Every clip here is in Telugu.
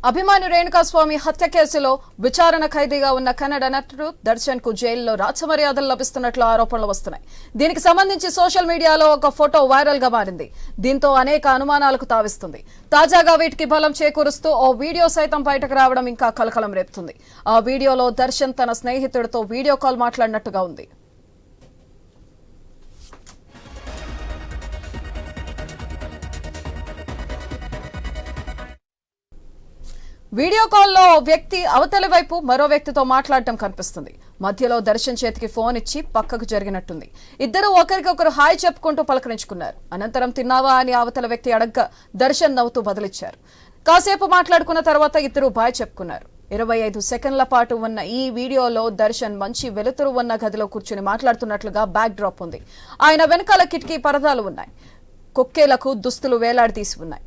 అభిమాని రేణుకాస్వామి హత్య కేసులో విచారణ ఖైదీగా ఉన్న కన్నడ నటుడు దర్శన్ కు జైల్లో రాచమర్యాదలు లభిస్తున్నట్లు ఆరోపణలు వస్తున్నాయి. దీనికి సంబంధించి సోషల్ మీడియాలో ఒక ఫోటో వైరల్ గా మారింది. దీంతో అనేక అనుమానాలకు తావిస్తుంది. తాజాగా వీటికి బలం చేకూరుస్తూ ఓ వీడియో సైతం బయటకు రావడం ఇంకా కలకలం రేపుతుంది. ఆ వీడియోలో దర్శన్ తన స్నేహితుడితో వీడియో కాల్ మాట్లాడినట్టుగా ఉంది. వీడియో కాల్లో వ్యక్తి అవతలి వైపు మరో వ్యక్తితో మాట్లాడటం కనిపిస్తుంది. మధ్యలో దర్శన్ చేతికి ఫోన్ ఇచ్చి పక్కకు జరిగినట్టుంది. ఇద్దరు ఒకరికొకరు హాయ్ చెప్పుకుంటూ పలకరించుకున్నారు. అనంతరం తిన్నావా అని అవతల వ్యక్తి అడగ్గా దర్శన్ నవ్వుతూ బదిలిచ్చారు. కాసేపు మాట్లాడుకున్న తర్వాత ఇద్దరు బాయ్ చెప్పుకున్నారు. 25 సెకండ్ల పాటు ఉన్న ఈ వీడియోలో దర్శన్ మంచి వెలుతురు ఉన్న గదిలో కూర్చుని మాట్లాడుతున్నట్లుగా బ్యాక్ డ్రాప్ ఉంది. ఆయన వెనకాల కిటికీ పరదాలు ఉన్నాయి. కొక్కేలకు దుస్తులు వేలాడదీసి ఉన్నాయి.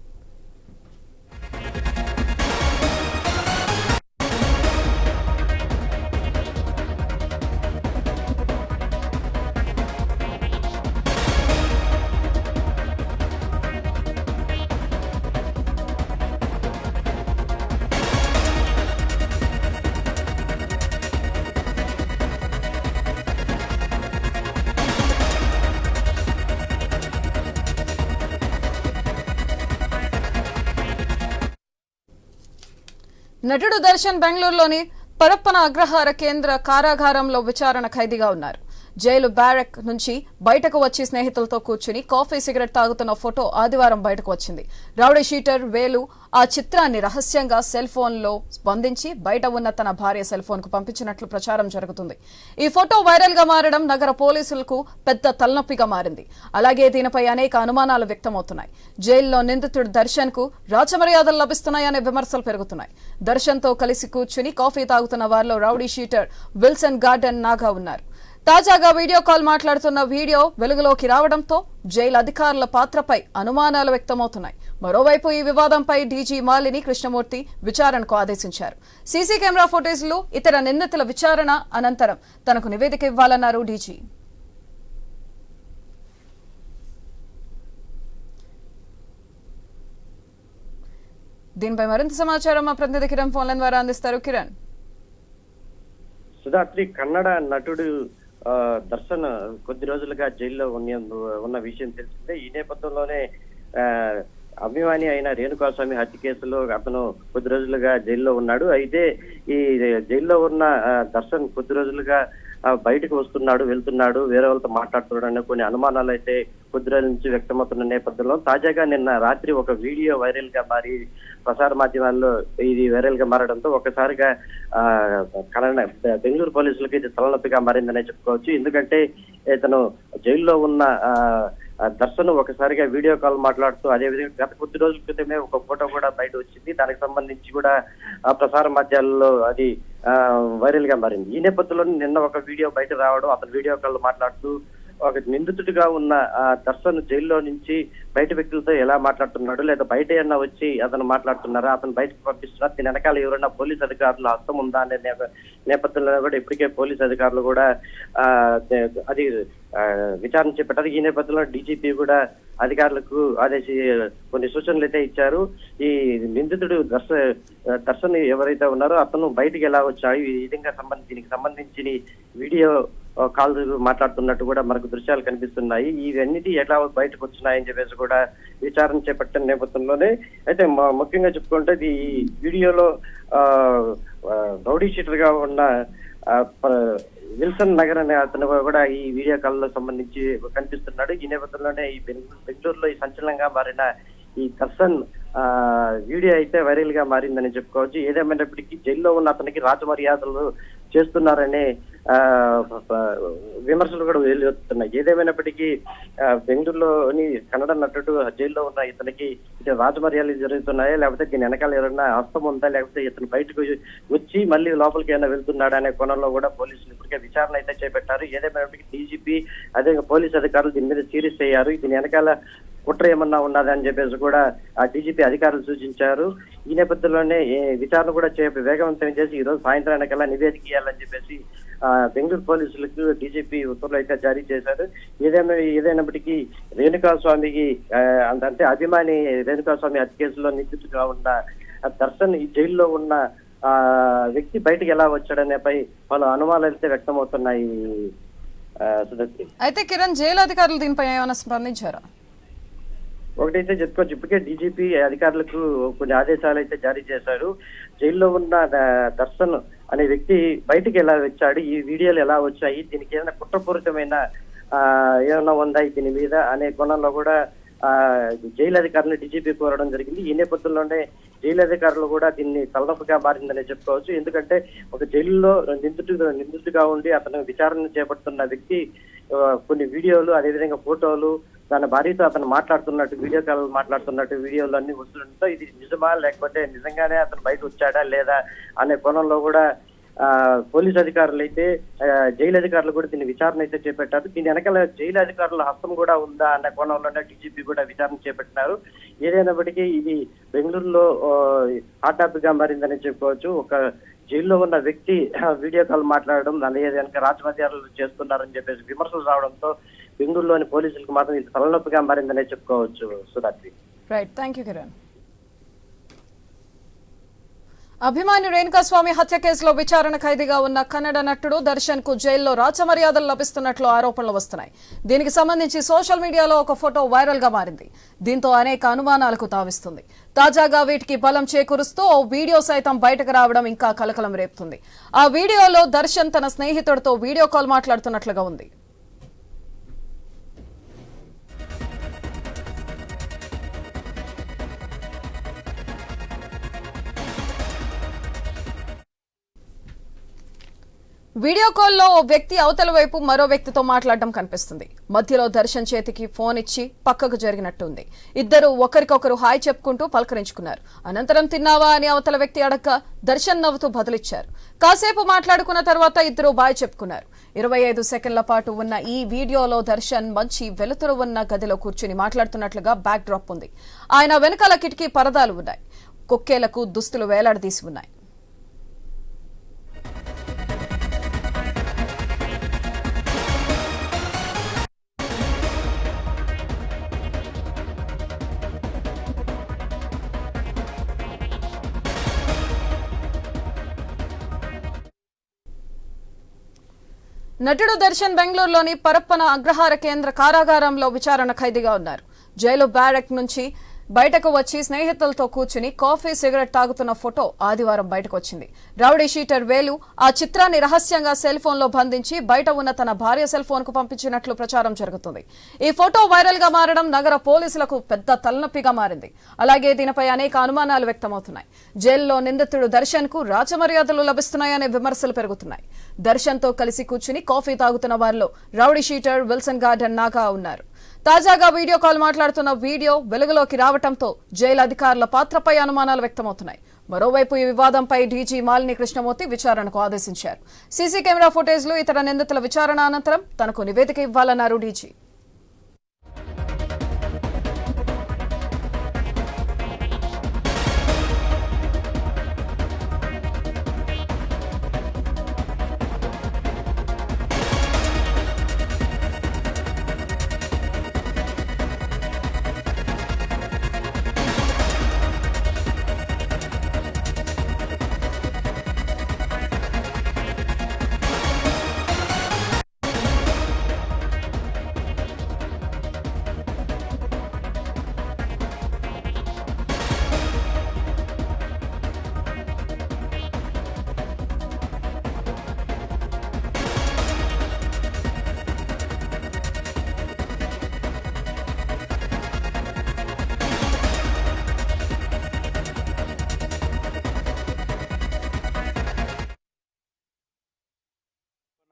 నటుడు దర్శన్ బెంగళూరులోని పరప్పన అగ్రహార కేంద్ర కారాగారంలో విచారణ ఖైదీగా ఉన్నారు. జైలు బ్యారక్ నుంచి బయటకు వచ్చి స్నేహితులతో కూర్చుని కాఫీ సిగరెట్ తాగుతున్న ఫోటో ఆదివారం బయటకు వచ్చింది. రౌడీ షీటర్ వేలు ఆ చిత్రాన్ని రహస్యంగా సెల్ ఫోన్ లో బంధించి బయట ఉన్న తన భార్య సెల్ ఫోన్ కు పంపించినట్లు ప్రచారం జరుగుతుంది. ఈ ఫోటో వైరల్ గా మారడం నగర పోలీసులకు పెద్ద తలనొప్పిగా మారింది. అలాగే దీనిపై అనేక అనుమానాలు వ్యక్తమవుతున్నాయి. జైల్లో నిందితుడు దర్శన్ కు రాచమర్యాదలు లభిస్తున్నాయనే విమర్శలు పెరుగుతున్నాయి. దర్శన్ తో కలిసి కూర్చుని కాఫీ తాగుతున్న వారిలో rowdy sheeter Wilson garden Naga ఉన్నారు. తాజాగా వీడియో కాల్ మాట్లాడుతున్న వీడియో వెలుగులోకి రావడంతో జైలు అధికారుల పాత్రపై అనుమానాలు వ్యక్తమవుతున్నాయి. మరోవైపు ఈ వివాదంపై డీజీ మాలిని కృష్ణమూర్తి విచారణకు ఆదేశించారు. సీసీ కెమెరా ఫుటేజ్లు ఇతర నిందితుల విచారణ అనంతరం తనకు నివేదిక ఇవ్వాలన్నారు డీజీ. దీనిపై మరింత సమాచారం మా ప్రతినిధి కిరణ్ ఫోన్ లైన్ ద్వారా అందిస్తారు. కిరణ్, సుధాత్రి కన్నడ నటుడు దర్శన్ కొద్ది రోజులుగా జైల్లో ఉన్న విషయం తెలిసిందే. ఈ నేపథ్యంలోనే అభిమాని అయిన రేణుకాస్వామి హత్య కేసులో అతను కొద్ది రోజులుగా జైల్లో ఉన్నాడు. అయితే ఈ జైల్లో ఉన్న దర్శన్ కొద్ది రోజులుగా బయటకు వస్తున్నాడు, వెళ్తున్నాడు, వేరే వాళ్ళతో మాట్లాడుతున్నాడు అనే కొన్ని అనుమానాలు అయితే కొద్ది రోజుల నుంచి వ్యక్తమవుతున్న నేపథ్యంలో తాజాగా నిన్న రాత్రి ఒక వీడియో వైరల్ గా మారి ప్రసార మాధ్యమాల్లో ఇది వైరల్ గా మారడంతో ఒకసారిగా బెంగళూరు పోలీసులకి ఇది తలనొప్పిగా మారిందనే చెప్పుకోవచ్చు. ఎందుకంటే ఇతను జైల్లో ఉన్న దర్శన్ ఒకసారిగా వీడియో కాల్ మాట్లాడుతూ అదేవిధంగా గత కొద్ది రోజుల క్రితమే ఒక ఫోటో కూడా బయట వచ్చింది. దానికి సంబంధించి కూడా ప్రసార మాధ్యమాల్లో అది వైరల్ గా మారింది. ఈ నేపథ్యంలో నిన్న ఒక వీడియో బయట రావడం, అతను వీడియో కాల్ మాట్లాడుతూ ఒక నిందితుడిగా ఉన్న దర్శన్ జైల్లో నుంచి బయట వ్యక్తులతో ఎలా మాట్లాడుతున్నాడు, లేదా బయట ఏమన్నా వచ్చి అతను మాట్లాడుతున్నారా, అతను బయటకు పంపిస్తున్నారు, దీని వెనకాల ఎవరైనా పోలీస్ అధికారులు హస్తం ఉందా అనే నేపథ్యంలో కూడా ఇప్పటికే పోలీస్ అధికారులు కూడా అది విచారణ చేపట్టారు. ఈ నేపథ్యంలో డీజీపీ కూడా అధికారులకు కొన్ని సూచనలు అయితే ఇచ్చారు. ఈ నిందితుడు దర్శన్ ఎవరైతే ఉన్నారో అతను బయటికి ఎలా వచ్చాడు, ఈ విధంగా దీనికి సంబంధించి వీడియో కాల్ మాట్లాడుతున్నట్టు కూడా మనకు దృశ్యాలు కనిపిస్తున్నాయి. ఇవన్నిటి ఎట్లా బయటకు వచ్చినాయని చెప్పేసి కూడా విచారణ చేపట్టిన నేపథ్యంలోనే అయితే ముఖ్యంగా చెప్పుకుంటే ఈ వీడియోలో రౌడీ షీటర్ గా ఉన్న విల్సన్ నగర్ అనే అతను కూడా ఈ వీడియో కాల్ లో సంబంధించి కనిపిస్తున్నాడు. ఈ నేపథ్యంలోనే ఈ బెంగళూరులో ఈ సంచలనంగా మారిన ఈ దర్శన్ వీడియో అయితే వైరల్ గా మారిందని చెప్పుకోవచ్చు. ఏదేమైనప్పటికీ జైల్లో ఉన్న అతనికి రాజమర్యాదలు చేస్తున్నారనే విమర్శలు కూడా వెలువడుతున్నాయి. ఏదేమైనప్పటికీ బెంగళూరులోని కన్నడ నటుడు జైల్లో ఉన్న ఇతనికి రాజమర్యాదలు జరుగుతున్నాయా, లేకపోతే దీని వెనకాల ఎవరైనా హస్తం ఉందా, లేకపోతే ఇతను బయటకు వచ్చి మళ్ళీ లోపలికి ఏమైనా వెళ్తున్నాడా అనే కోణంలో కూడా పోలీసులు ఇప్పటికే విచారణ అయితే చేపట్టారు. ఏదేమైనప్పటికీ డీజీపీ అదే పోలీసు అధికారులు దీని మీద సీరియస్ అయ్యారు. దీని వెనకాల కుట్ర ఏమన్నా ఉన్నదని చెప్పేసి కూడా ఆ డీజీపీ అధికారులు సూచించారు. ఈ నేపథ్యంలోనే విచారణ కూడా వేగవంతం చేసి ఈ రోజు సాయంత్రానికల్లా నివేదిక ఇవ్వాలని చెప్పేసి బెంగళూరు పోలీసులకు డీజీపీ ఉత్తర్వులు అయితే జారీ చేశారు. ఏదైనప్పటికీ రేణుకాస్వామికి అంటే అభిమాని రేణుకాస్వామి హత్య కేసులో నిందితుడిగా ఉన్న దర్శన్ ఈ జైల్లో ఉన్న వ్యక్తి బయటికి ఎలా వచ్చాడనేపై పలు అనుమానాలు అయితే వ్యక్తమవుతున్నాయి. సుధశ్రీ, అయితే కిరణ్, జైలు అధికారులు దీనిపై ఏమైనా స్పందించారా? ఒకటైతే చెప్పుకోవచ్చు, ఇప్పటికే డీజీపీ అధికారులకు కొన్ని ఆదేశాలు అయితే జారీ చేశారు. జైల్లో ఉన్న దర్శన్ అనే వ్యక్తి బయటికి ఎలా వచ్చాడు, ఈ వీడియోలు ఎలా వచ్చాయి, దీనికి ఏదైనా కుట్రపూరితమైన ఏమైనా ఉందా దీని మీద అనే కోణంలో కూడా జైలు అధికారులను డీజీపీ కోరడం జరిగింది. ఈ నేపథ్యంలోనే జైలు అధికారులు కూడా దీన్ని తలనొప్పిగా మారిందనే చెప్పుకోవచ్చు. ఎందుకంటే ఒక జైలులో నిందితుడిగా ఉండి అతను విచారణ చేపడుతున్న వ్యక్తి కొన్ని వీడియోలు, అదేవిధంగా ఫోటోలు, తన భార్యతో అతను మాట్లాడుతున్నట్టు, వీడియో కాల్ మాట్లాడుతున్నట్టు వీడియోలు అన్ని వస్తుండటంతో ఇది నిజమా లేకపోతే నిజంగానే అతను బయట వచ్చాడా లేదా అనే కోణంలో కూడా పోలీసు అధికారులు అయితే, జైలు అధికారులు కూడా దీన్ని విచారణ అయితే చేపట్టారు. దీని వెనకాల జైలు అధికారుల హస్తం కూడా ఉందా అన్న కోణంలోనే డీజీపీ కూడా విచారణ చేపట్టినారు. ఏదైనప్పటికీ ఇది బెంగళూరులో హాట్ టాపిక్ గా మారిందని చెప్పుకోవచ్చు. ఒక జైల్లో ఉన్న వ్యక్తి వీడియో కాల్ మాట్లాడడం, అలాగే వెనక రాజమర్యాదలు చేస్తున్నారని చెప్పేసి విమర్శలు రావడంతో బెంగళూరులోని పోలీసులకు మాత్రం ఇది తలనొప్పిగా మారిందనే చెప్పుకోవచ్చు. సుధాత్రి, రైట్, థ్యాంక్ యూ కిరణ్. అభిమాని రేణుకాస్వామి హత్య కేసులో విచారణ ఖైదీగా ఉన్న కన్నడ నటుడు దర్శన్ కు జైల్లో రాచమర్యాదలు లభిస్తున్నట్లు ఆరోపణలు వస్తున్నాయి. దీనికి సంబంధించి సోషల్ మీడియాలో ఒక ఫోటో వైరల్ గా మారింది. దీంతో అనేక అనుమానాలకు తావిస్తుంది. తాజాగా వీటికి బలం చేకూరుస్తూ ఓ వీడియో సైతం బయటకు రావడం ఇంకా కలకలం రేపుతుంది. ఆ వీడియోలో దర్శన్ తన స్నేహితుడితో వీడియో కాల్ మాట్లాడుతున్నట్లుగా ఉంది. వీడియో కాల్లో ఓ వ్యక్తి అవతల వైపు మరో వ్యక్తితో మాట్లాడడం కనిపిస్తుంది. మధ్యలో దర్శన్ చేతికి ఫోన్ ఇచ్చి పక్కకు జరిగినట్టుంది. ఇద్దరు ఒకరికొకరు హాయ్ చెప్పుకుంటూ పలకరించుకున్నారు. అనంతరం తిన్నావా అని అవతల వ్యక్తి అడగ్గా దర్శన్ నవ్వుతూ బదులిచ్చారు. కాసేపు మాట్లాడుకున్న తర్వాత ఇద్దరు బాయ్ చెప్పుకున్నారు. 25 సెకండ్ల పాటు ఉన్న ఈ వీడియోలో దర్శన్ మంచి వెలుతురు ఉన్న గదిలో కూర్చుని మాట్లాడుతున్నట్లుగా బ్యాక్ డ్రాప్ ఉంది. ఆయన వెనకాల కిటికీ పరదాలు ఉన్నాయి. కొక్కేలకు దుస్తులు వేలాడదీసి ఉన్నాయి. నటుడు దర్శన్ బెంగళూరులోని పరప్పన అగ్రహార కేంద్ర కారాగారంలో విచారణ ఖైదీగా ఉన్నారు. జైలు బ్యారెక్ నుంచి బయటకు వచ్చి స్నేహితులతో కూర్చుని కాఫీ, సిగరెట్ తాగుతున్న ఫోటో ఆదివారం బయటకు వచ్చింది. రౌడీ షీటర్ వేలు ఆ చిత్రాన్ని రహస్యంగా సెల్ ఫోన్ లో బంధించి బయట ఉన్న తన భార్య సెల్ ఫోన్ కు పంపించినట్లు ప్రచారం జరుగుతుంది. ఈ ఫోటో వైరల్ గా మారడం నగర పోలీసులకు పెద్ద తలనొప్పిగా మారింది. అలాగే దీనిపై అనేక అనుమానాలు వ్యక్తమవుతున్నాయి. జైల్లో నిందితుడు దర్శన్ కు రాచమర్యాదలు లభిస్తున్నాయనే విమర్శలు పెరుగుతున్నాయి. దర్శన్ తో కలిసి కూర్చుని కాఫీ తాగుతున్న వారిలో rowdy sheeter Wilson garden Naga ఉన్నారు. తాజాగా వీడియో కాల్ మాట్లాడుతున్న వీడియో వెలుగులోకి రావడంతో జైలు అధికారుల పాత్రపై అనుమానాలు వ్యక్తమవుతున్నాయి. మరోవైపు ఈ వివాదంపై డీజీ మాలిని కృష్ణమూర్తి విచారణకు ఆదేశించారు. సీసీ కెమెరా ఫుటేజ్లు, ఇతర నిందితుల విచారణ అనంతరం తనకు నివేదిక ఇవ్వాలన్నారు డీజీ.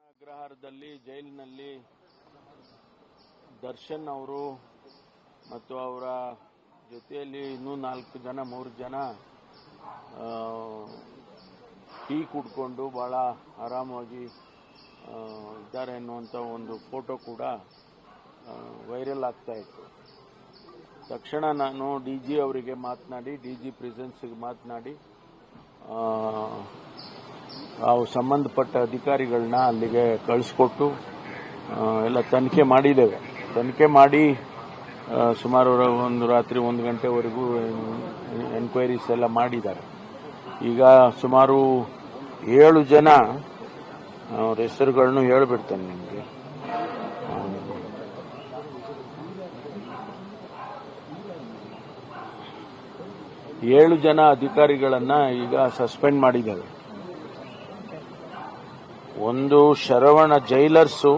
ಅಗ್ರಹಾರದಲ್ಲಿ ಜೈಲಿನಲ್ಲಿ ದರ್ಶನ್ ಅವರು ಮತ್ತು ಅವರ ಜೊತೆಯಲ್ಲಿ ಇನ್ನೂ 4 ಜನ 3 ಜನ ಟೀ ಕುಡ್ಕೊಂಡು ಬಹಳ ಆರಾಮಾಗಿ ಇದ್ದಾರೆ ಅನ್ನುವಂಥ ಒಂದು ಫೋಟೋ ಕೂಡ ವೈರಲ್ ಆಗ್ತಾ ಇತ್ತು. ತಕ್ಷಣ ನಾನು ಡಿಜಿ ಅವರಿಗೆ ಮಾತನಾಡಿ, ಡಿಜಿ ಪ್ರೆಸೆನ್ಸ್ಗೆ ಮಾತನಾಡಿ ಸಂಬಂಧಪಟ್ಟ ಅಧಿಕಾರಿಗಳನ್ನ ಅಲ್ಲಿಗೆ ಕಳಿಸ್ಕೊಟ್ಟು ಎಲ್ಲ ತನಿಖೆ ಮಾಡಿದ್ದೇವೆ. ತನಿಖೆ ಮಾಡಿ ಸುಮಾರು ಒಂದು ರಾತ್ರಿ 1 ಗಂಟೆವರೆಗೂ ಎನ್ಕ್ವೈರೀಸ್ ಎಲ್ಲ ಮಾಡಿದ್ದಾರೆ. ಈಗ ಸುಮಾರು 7 ಜನ ಅವ್ರ ಹೆಸರುಗಳನ್ನು ಹೇಳ್ಬಿಡ್ತೇನೆ ನಿಮಗೆ. 7 ಜನ ಅಧಿಕಾರಿಗಳನ್ನ ಈಗ ಸಸ್ಪೆಂಡ್ ಮಾಡಿದ್ದಾರೆ. ಒಂದು Sharavana jailers,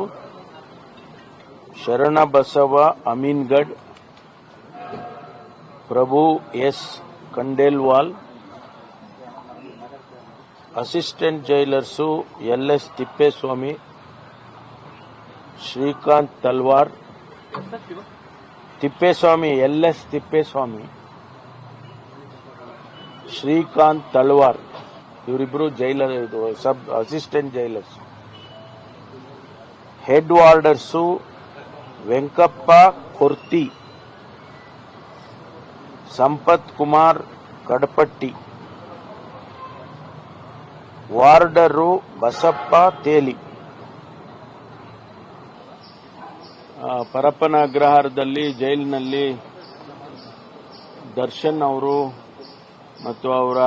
Sharanabasava Amingad, Prabhu S Khandelwal. Assistant jailers LS Thippeswamy, Srikanth Talwar, Thippeswamy LS Thippeswamy, Srikanth Talwar, ಇವರಿಬ್ರು ಜೈಲರ್, ಇದು sub assistant jailers. Head warders Venkappa Korti, Sampath Kumar Kadapatti, warder Basappa Teli. Parappana ಅಗ್ರಹಾರದಲ್ಲಿ ಜೈಲಿನಲ್ಲಿ ದರ್ಶನ್ ಅವರು ಮತ್ತು ಅವರ